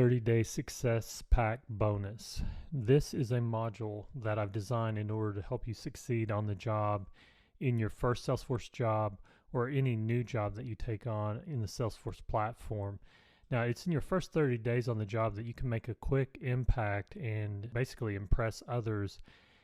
30-day success pack bonus. This is a module that I've designed in order to help you succeed on the job in your first Salesforce job or any new job that you take on in the Salesforce platform. Now, it's in your first 30 days on the job that you can make a quick impact and basically impress others.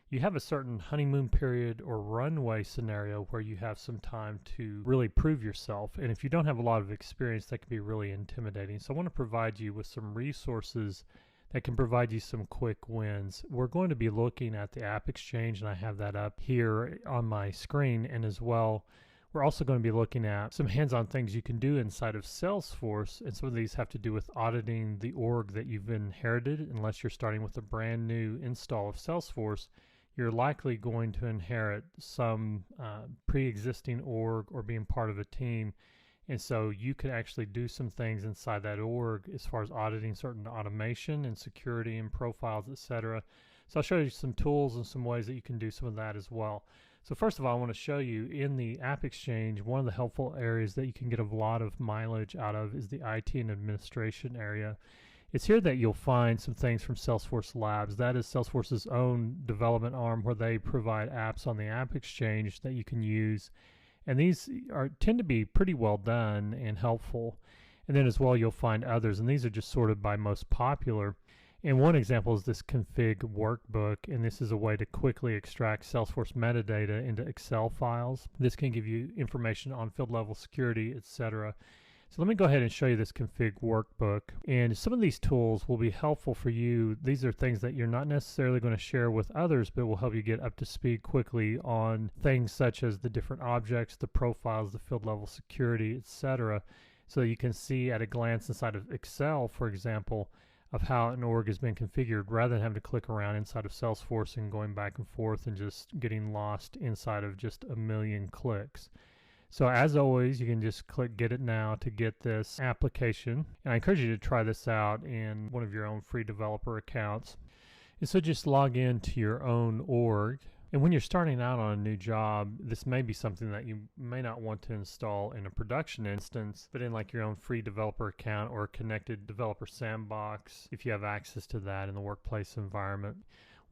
You have a certain honeymoon period or runway scenario where you have some time to really prove yourself. And if you don't have a lot of experience, that can be really intimidating. So I want to provide you with some resources that can provide you some quick wins. We're going to be looking at the App Exchange, and I have that up here on my screen. And as well, we're also going to be looking at some hands-on things you can do inside of Salesforce. And some of these have to do with auditing the org that you've inherited. Unless you're starting with a brand new install of Salesforce, you're likely going to inherit some pre-existing org or being part of a team. And so you can actually do some things inside that org as far as auditing certain automation and security and profiles, etc. So I'll show you some tools and some ways that you can do some of that as well. So first of all, I want to show you in the App Exchange, one of the helpful areas that you can get a lot of mileage out of is the IT and administration area. It's here that you'll find some things from Salesforce Labs. That is Salesforce's own development arm where they provide apps on the App Exchange that you can use. And these tend to be pretty well done and helpful. And then as well, you'll find others. And these are just sorted by most popular. And one example is this config workbook. And this is a way to quickly extract Salesforce metadata into Excel files. This can give you information on field level security, etc. So let me go ahead and show you this config workbook. And some of these tools will be helpful for you. These are things that you're not necessarily going to share with others, but will help you get up to speed quickly on things such as the different objects, the profiles, the field level security, etc. So you can see at a glance inside of Excel, for example, of how an org has been configured rather than having to click around inside of Salesforce and going back and forth and just getting lost inside of just a million clicks. So as always, you can just click Get It Now to get this application. And I encourage you to try this out in one of your own free developer accounts. And so just log into your own org. And when you're starting out on a new job, this may be something that you may not want to install in a production instance, but in like your own free developer account or a connected developer sandbox, if you have access to that in the workplace environment.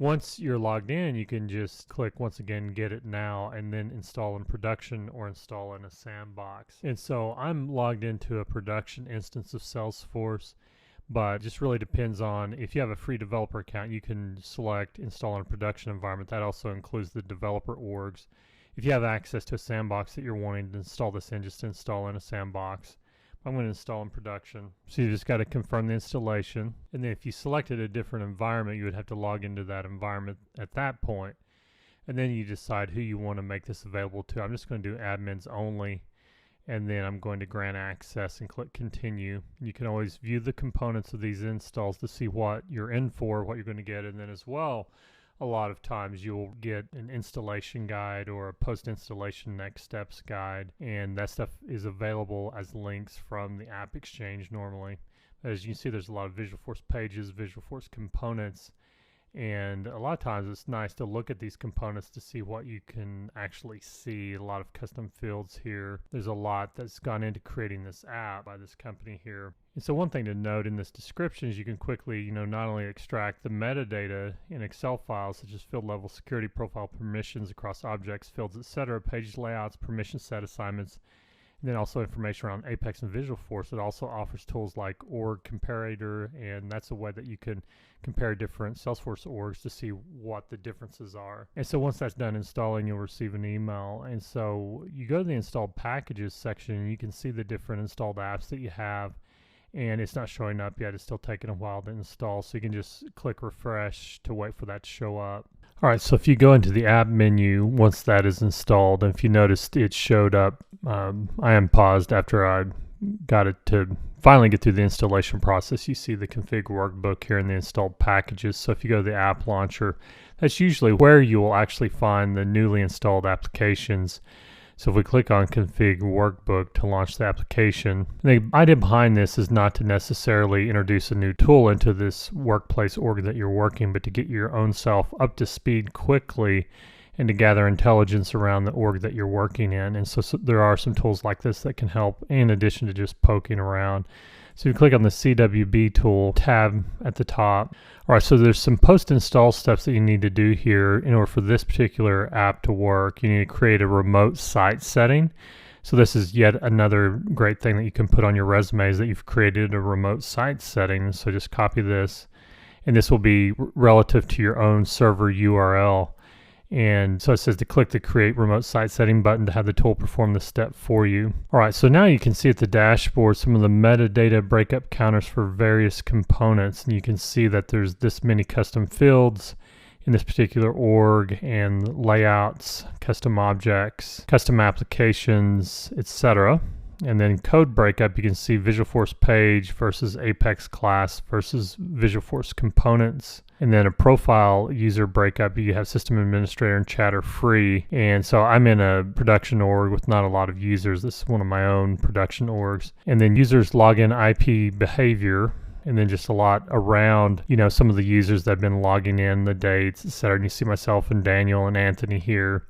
Once you're logged in, you can just click, once again, Get It Now, and then install in production or install in a sandbox. And so I'm logged into a production instance of Salesforce, but it just really depends on, if you have a free developer account, you can select install in a production environment. That also includes the developer orgs. If you have access to a sandbox that you're wanting to install this in, just install in a sandbox. I'm going to install in production. So you just got to confirm the installation. And then if you selected a different environment, you would have to log into that environment at that point. And then you decide who you want to make this available to. I'm just going to do admins only. And then I'm going to grant access and click continue. You can always view the components of these installs to see what you're in for, what you're going to get. And then as well, a lot of times you'll get an installation guide or a post-installation next steps guide, and that stuff is available as links from the App Exchange normally. As you can see, there's a lot of Visualforce pages, Visualforce components, and a lot of times it's nice to look at these components to see what you can actually see. A lot of custom fields here. There's a lot that's gone into creating this app by this company here. And so one thing to note in this description is you can quickly, not only extract the metadata in Excel files such as field level security, profile permissions across objects, fields, etc., page layouts, permission set assignments, and then also information around Apex and Visualforce. It also offers tools like org comparator, and that's a way that you can compare different Salesforce orgs to see what the differences are. And so once that's done installing, you'll receive an email. And so you go to the installed packages section, and you can see the different installed apps that you have. And it's not showing up yet. It's still taking a while to install. So you can just click refresh to wait for that to show up. All right, so if you go into the app menu, once that is installed, and if you noticed it showed up, I am paused after I got it to finally get through the installation process. You see the config workbook here in the installed packages. So if you go to the app launcher, that's usually where you will actually find the newly installed applications. So if we click on config workbook to launch the application, the idea behind this is not to necessarily introduce a new tool into this workplace org that you're working, but to get your own self up to speed quickly and to gather intelligence around the org that you're working in. And so there are some tools like this that can help in addition to just poking around. So you click on the CWB tool tab at the top. All right, so there's some post-install steps that you need to do here in order for this particular app to work. You need to create a remote site setting. So this is yet another great thing that you can put on your resume, is that you've created a remote site setting. So just copy this, and this will be relative to your own server URL. And so it says to click the Create Remote Site Setting button to have the tool perform the step for you. All right, so now you can see at the dashboard some of the metadata breakup counters for various components. And you can see that there's this many custom fields in this particular org, and layouts, custom objects, custom applications, etc. And then code breakup, you can see Visualforce page versus Apex class versus Visualforce components. And then a profile user breakup, you have system administrator and chatter free. And so I'm in a production org with not a lot of users. This is one of my own production orgs. And then users login IP behavior, and then just a lot around, some of the users that have been logging in, the dates, etc. And you see myself and Daniel and Anthony here.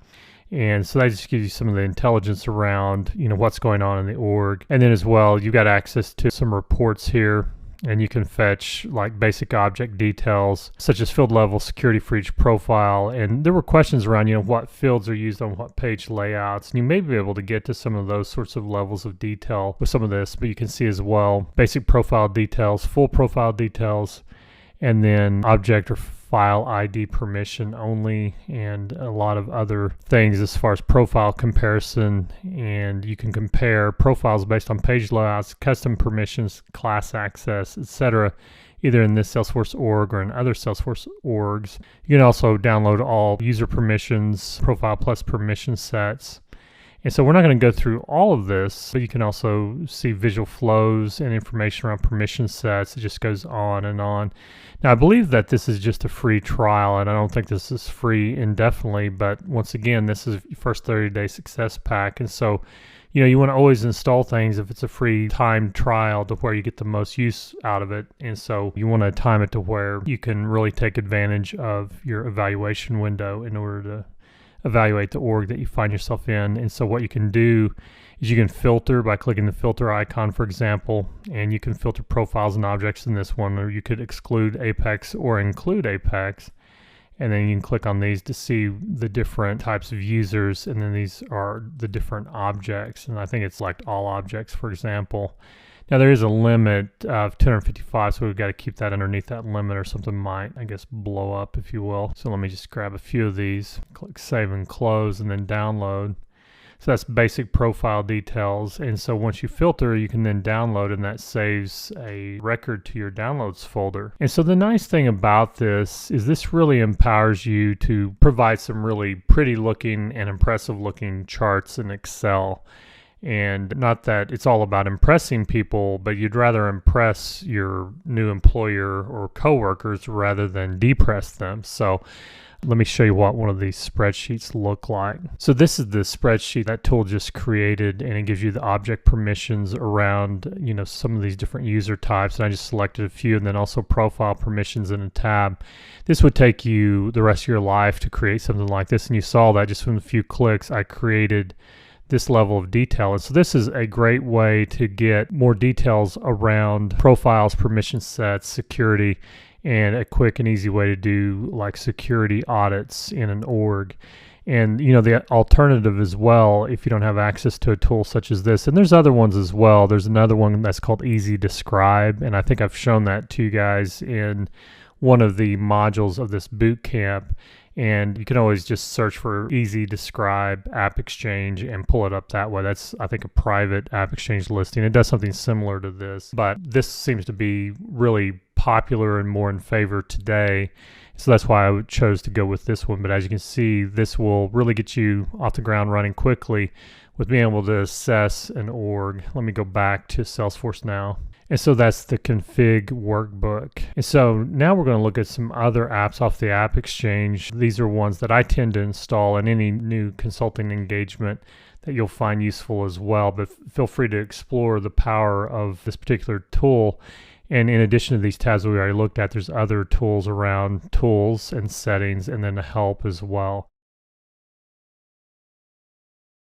And so that just gives you some of the intelligence around, what's going on in the org. And then as well, you've got access to some reports here, and you can fetch like basic object details, such as field level security for each profile. And there were questions around, what fields are used on what page layouts. And you may be able to get to some of those sorts of levels of detail with some of this, but you can see as well, basic profile details, full profile details, and then object or file ID permission only, and a lot of other things as far as profile comparison. And you can compare profiles based on page layouts, custom permissions, class access, etc., either in this Salesforce org or in other Salesforce orgs. You can also download all user permissions, profile plus permission sets. And so we're not going to go through all of this, but you can also see visual flows and information around permission sets. It just goes on and on. Now, I believe that this is just a free trial, and I don't think this is free indefinitely, but once again, this is your first 30-day success pack. And so, you want to always install things if it's a free timed trial to where you get the most use out of it. And so you want to time it to where you can really take advantage of your evaluation window in order to evaluate the org that you find yourself in. And so what you can do is you can filter by clicking the filter icon, for example, and you can filter profiles and objects in this one, or you could exclude Apex or include Apex. And then you can click on these to see the different types of users, and then these are the different objects. And I think it's like all objects, for example. Now there is a limit of 255, so we've got to keep that underneath that limit, or something might, I guess, blow up, if you will. So let me just grab a few of these, click save and close, and then download. So that's basic profile details. And so once you filter, you can then download, and that saves a record to your downloads folder. And so the nice thing about this is this really empowers you to provide some really pretty looking and impressive looking charts in Excel. And not that it's all about impressing people, but you'd rather impress your new employer or coworkers rather than depress them. So let me show you what one of these spreadsheets look like. So this is the spreadsheet that tool just created, and it gives you the object permissions around, some of these different user types. And I just selected a few, and then also profile permissions in a tab. This would take you the rest of your life to create something like this. And you saw that just from a few clicks, I created this level of detail. And so this is a great way to get more details around profiles, permission sets, security, and a quick and easy way to do like security audits in an org. And the alternative as well, if you don't have access to a tool such as this, and there's other ones as well. There's another one that's called Easy Describe, and I think I've shown that to you guys in one of the modules of this boot camp. And you can always just search for Easy Describe App Exchange and pull it up that way. That's, I think, a private App Exchange listing. It does something similar to this, but this seems to be really popular and more in favor today. So that's why I chose to go with this one. But as you can see, this will really get you off the ground running quickly with being able to assess an org. Let me go back to Salesforce now. And so that's the config workbook. And so now we're going to look at some other apps off the App Exchange. These are ones that I tend to install in any new consulting engagement that you'll find useful as well. But feel free to explore the power of this particular tool. And in addition to these tabs we already looked at, there's other tools around tools and settings, and then help as well.